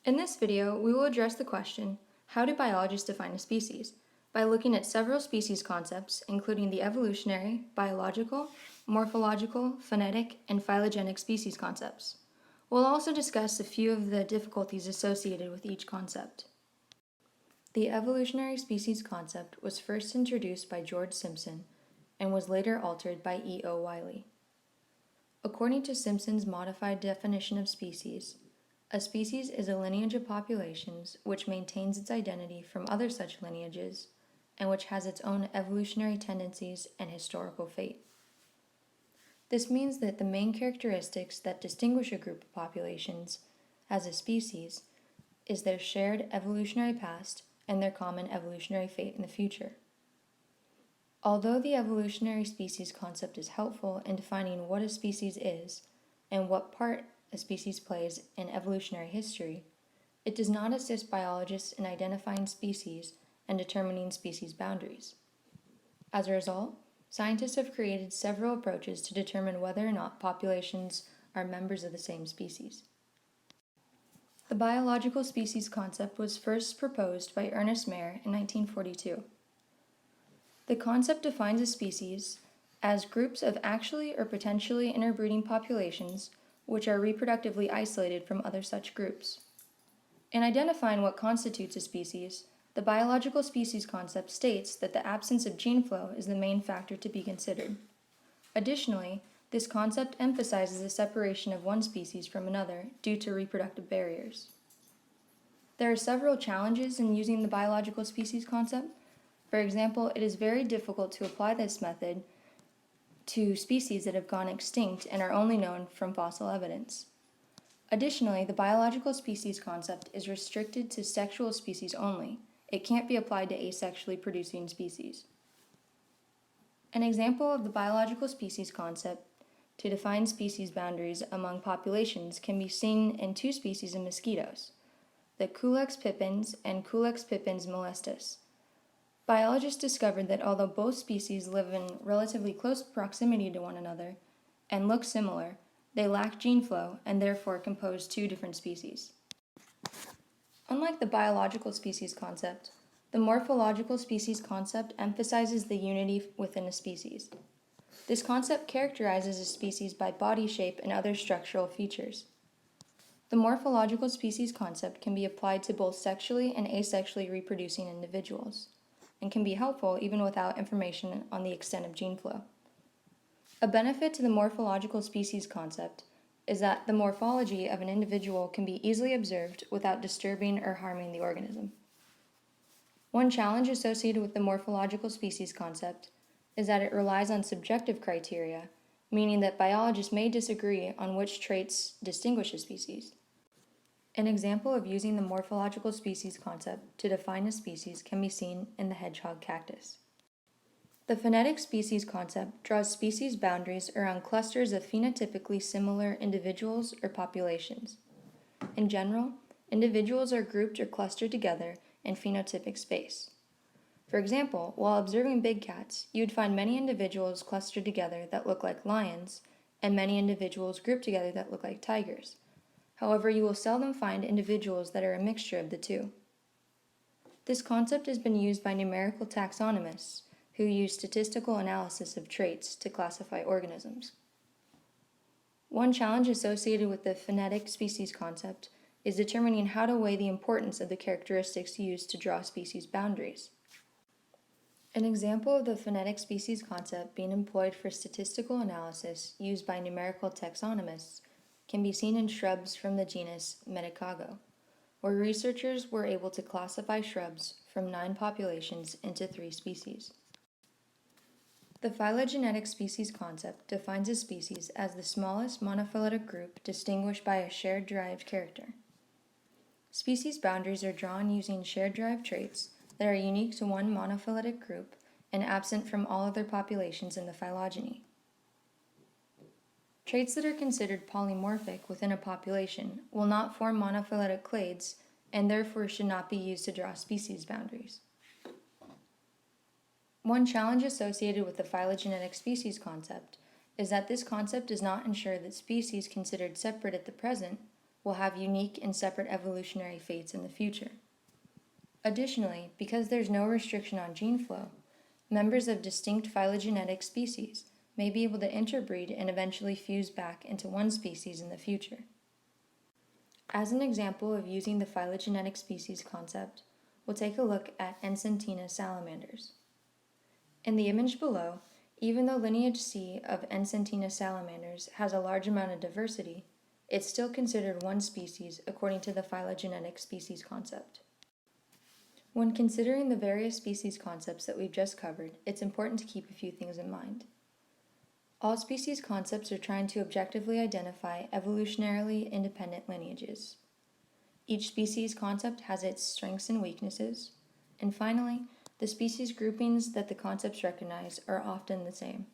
In this video, we will address the question, how do biologists define a species? By looking at several species concepts, including the evolutionary, biological, morphological, phonetic, and phylogenetic species concepts. We'll also discuss a few of the difficulties associated with each concept. The evolutionary species concept was first introduced by George Simpson and was later altered by E.O. Wiley. According to Simpson's modified definition of species, a species is a lineage of populations which maintains its identity from other such lineages and which has its own evolutionary tendencies and historical fate. This means that the main characteristics that distinguish a group of populations as a species is their shared evolutionary past and their common evolutionary fate in the future. Although the evolutionary species concept is helpful in defining what a species is and what part a species plays in evolutionary history, it does not assist biologists in identifying species and determining species boundaries. As a result, scientists have created several approaches to determine whether or not populations are members of the same species. The biological species concept was first proposed by Ernest Mayr in 1942. The concept defines a species as groups of actually or potentially interbreeding populations which are reproductively isolated from other such groups. In identifying what constitutes a species, the biological species concept states that the absence of gene flow is the main factor to be considered. Additionally, this concept emphasizes the separation of one species from another due to reproductive barriers. There are several challenges in using the biological species concept. For example, it is very difficult to apply this method to species that have gone extinct and are only known from fossil evidence. Additionally, the biological species concept is restricted to sexual species only. It can't be applied to asexually producing species. An example of the biological species concept to define species boundaries among populations can be seen in two species of mosquitoes, the Culex pipiens and Culex pipiens molestus. Biologists discovered that although both species live in relatively close proximity to one another and look similar, they lack gene flow and therefore compose two different species. Unlike the biological species concept, the morphological species concept emphasizes the unity within a species. This concept characterizes a species by body shape and other structural features. The morphological species concept can be applied to both sexually and asexually reproducing individuals, and can be helpful even without information on the extent of gene flow. A benefit to the morphological species concept is that the morphology of an individual can be easily observed without disturbing or harming the organism. One challenge associated with the morphological species concept is that it relies on subjective criteria, meaning that biologists may disagree on which traits distinguish a species. An example of using the morphological species concept to define a species can be seen in the hedgehog cactus. The phonetic species concept draws species boundaries around clusters of phenotypically similar individuals or populations. In general, individuals are grouped or clustered together in phenotypic space. For example, while observing big cats, you'd find many individuals clustered together that look like lions, and many individuals grouped together that look like tigers. However, you will seldom find individuals that are a mixture of the two. This concept has been used by numerical taxonomists who use statistical analysis of traits to classify organisms. One challenge associated with the phonetic species concept is determining how to weigh the importance of the characteristics used to draw species boundaries. An example of the phonetic species concept being employed for statistical analysis used by numerical taxonomists can be seen in shrubs from the genus Medicago, where researchers were able to classify shrubs from 9 populations into 3 species. The phylogenetic species concept defines a species as the smallest monophyletic group distinguished by a shared derived character. Species boundaries are drawn using shared derived traits that are unique to one monophyletic group and absent from all other populations in the phylogeny. Traits that are considered polymorphic within a population will not form monophyletic clades and therefore should not be used to draw species boundaries. One challenge associated with the phylogenetic species concept is that this concept does not ensure that species considered separate at the present will have unique and separate evolutionary fates in the future. Additionally, because there's no restriction on gene flow, members of distinct phylogenetic species may be able to interbreed and eventually fuse back into one species in the future. As an example of using the phylogenetic species concept, we'll take a look at Encentina salamanders. In the image below, even though lineage C of Encentina salamanders has a large amount of diversity, it's still considered one species according to the phylogenetic species concept. When considering the various species concepts that we've just covered, it's important to keep a few things in mind. All species concepts are trying to objectively identify evolutionarily independent lineages. Each species concept has its strengths and weaknesses, and finally, the species groupings that the concepts recognize are often the same.